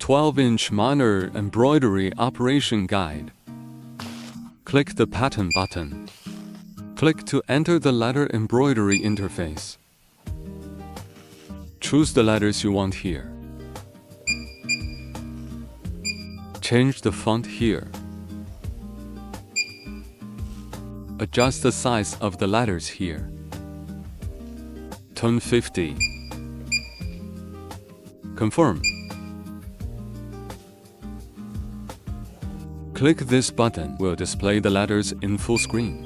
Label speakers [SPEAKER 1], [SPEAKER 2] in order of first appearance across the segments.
[SPEAKER 1] 12-inch minor embroidery operation guide. Click the pattern button. Click to enter the letter embroidery interface. Choose the letters you want here. Change the font here. Adjust the size of the letters here. Tone 50. Confirm. Click this button will display the letters in full screen.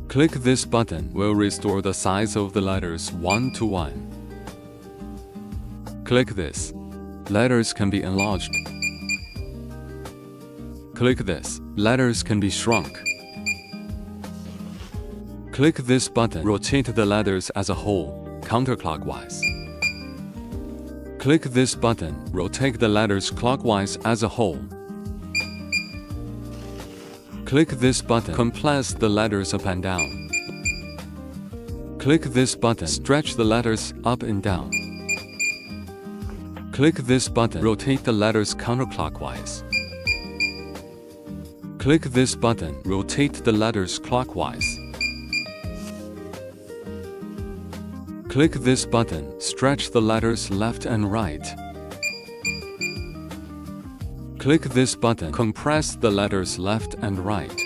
[SPEAKER 1] Click this button will restore the size of the letters 1 to 1. Click this. Letters can be enlarged. Click this. Letters can be shrunk. Click this button. Rotate the letters as a whole, counterclockwise. Click this button. Rotate the letters clockwise as a whole. Click this button. Compress the letters up and down. Click this button. Stretch the letters up and down. Click this button. Rotate the letters counterclockwise. Click this button. Rotate the letters clockwise. Click this button. Stretch the letters left and right. Click this button. Compress the letters left and right.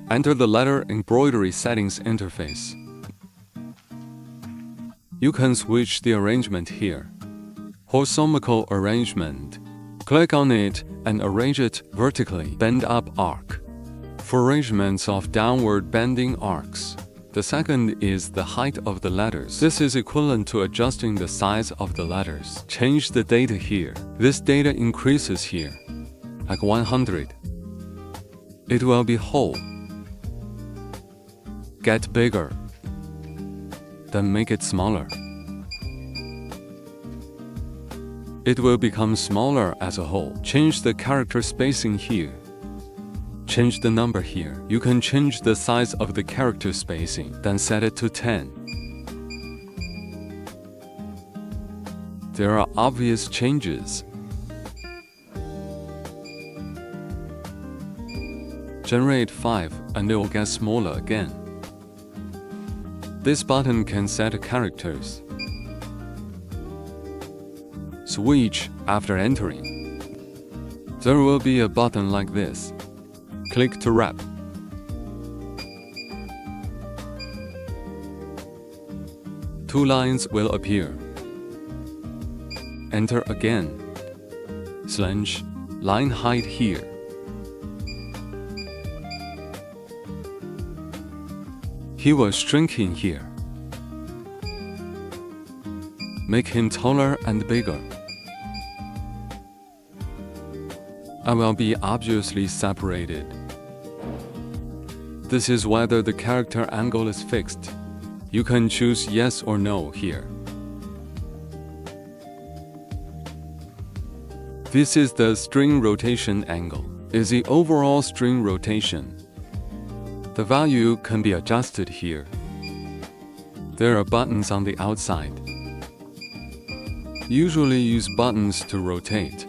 [SPEAKER 1] Enter the letter embroidery settings interface. You can switch the arrangement here. Horizontal arrangement. Click on it and arrange it vertically. Bend up arc. For arrangements of downward bending arcs. The second is the height of the letters. This is equivalent to adjusting the size of the letters. Change the data here. This data increases here, like 100. It will be whole. Get bigger. Then make it smaller. It will become smaller as a whole. Change the character spacing here. Change the number here. You can change the size of the character spacing, then set it to 10. There are obvious changes. Generate 5 and it will get smaller again. This button can set characters. Switch after entering. There will be a button like this. Click to wrap. Two lines will appear. Enter again. Slash line height here. He will shrink in here. Make him taller and bigger. I will be obviously separated. This is whether the character angle is fixed. You can choose yes or no here. This is the string rotation angle. Is the overall string rotation. The value can be adjusted here. There are buttons on the outside. Usually use buttons to rotate.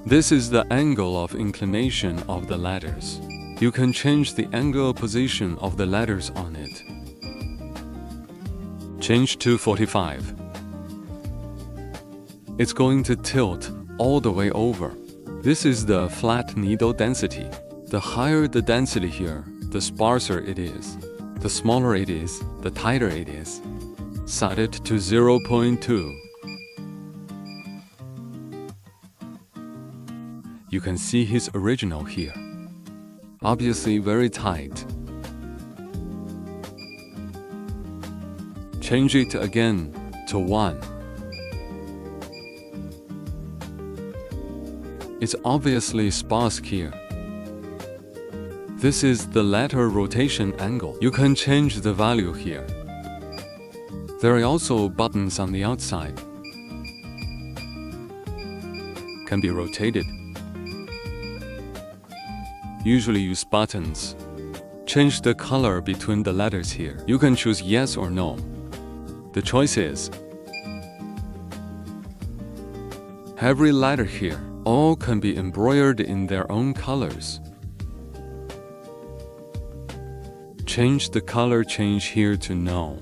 [SPEAKER 1] This is the angle of inclination of the letters. You can change the angle position of the letters on it. Change to 45. It's going to tilt all the way over. This is the flat needle density. The higher the density here, the sparser it is. The smaller it is, the tighter it is. Set it to 0.2. You can see his original here. Obviously very tight. Change it again to 1. It's obviously sparse here. This is the letter rotation angle. You can change the value here. There are also buttons on the outside. Can be rotated. Usually use buttons. Change the color between the letters here. You can choose yes or no. The choice is Every letter here, all can be embroidered in their own colors. Change the color change here to no.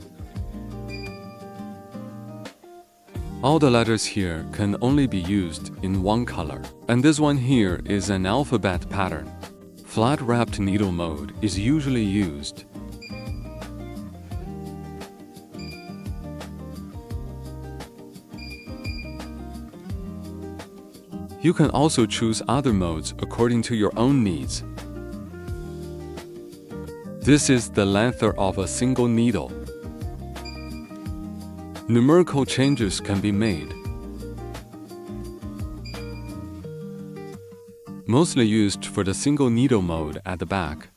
[SPEAKER 1] All the letters here can only be used in one color, and this one here is an alphabet pattern. Flat wrapped needle mode is usually used. You can also choose other modes according to your own needs. This is the length of a single needle. Numerical changes can be made. Mostly used for the single needle mode at the back.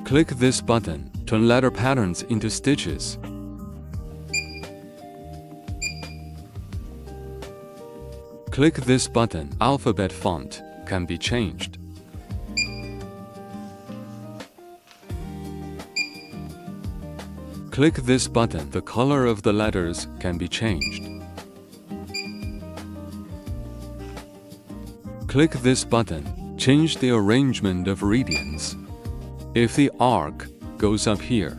[SPEAKER 1] Click this button, turn letter patterns into stitches. Click this button, alphabet font can be changed. Click this button, the color of the letters can be changed. Click this button, change the arrangement of radians. If the arc goes up here,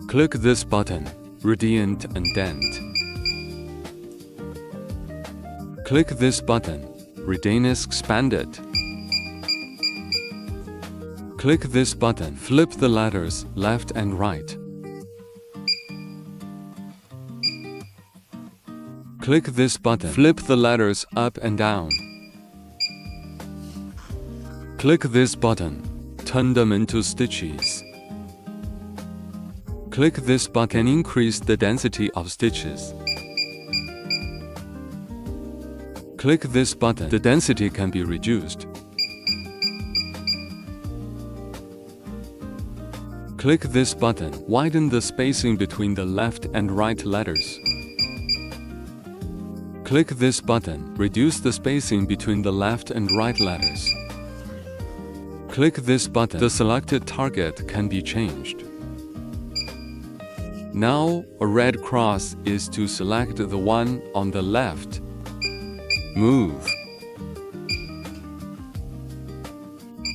[SPEAKER 1] click this button, radiant and dent. Click this button, radius expanded. Click this button, flip the letters left and right. Click this button, flip the letters up and down. Click this button, turn them into stitches. Click this button, increase the density of stitches. Click this button, the density can be reduced. Click this button, widen the spacing between the left and right letters. Click this button, reduce the spacing between the left and right letters. Click this button, the selected target can be changed. Now, a red cross is to select the one on the left. Move.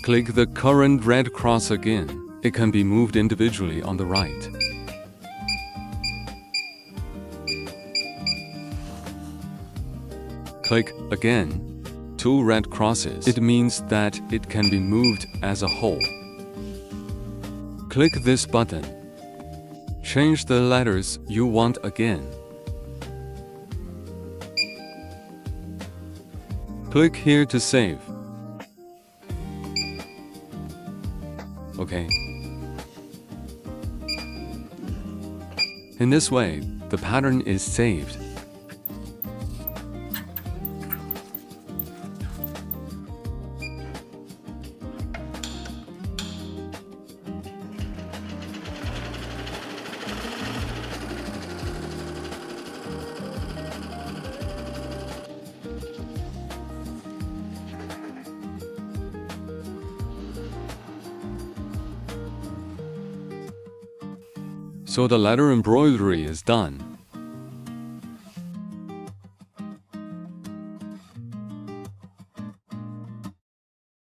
[SPEAKER 1] Click the current red cross again. It can be moved individually on the right. Click again. 2 red crosses. It means that it can be moved as a whole. Click this button. Change the letters you want again. Click here to save. OK. In this way, the pattern is saved. So the letter embroidery is done.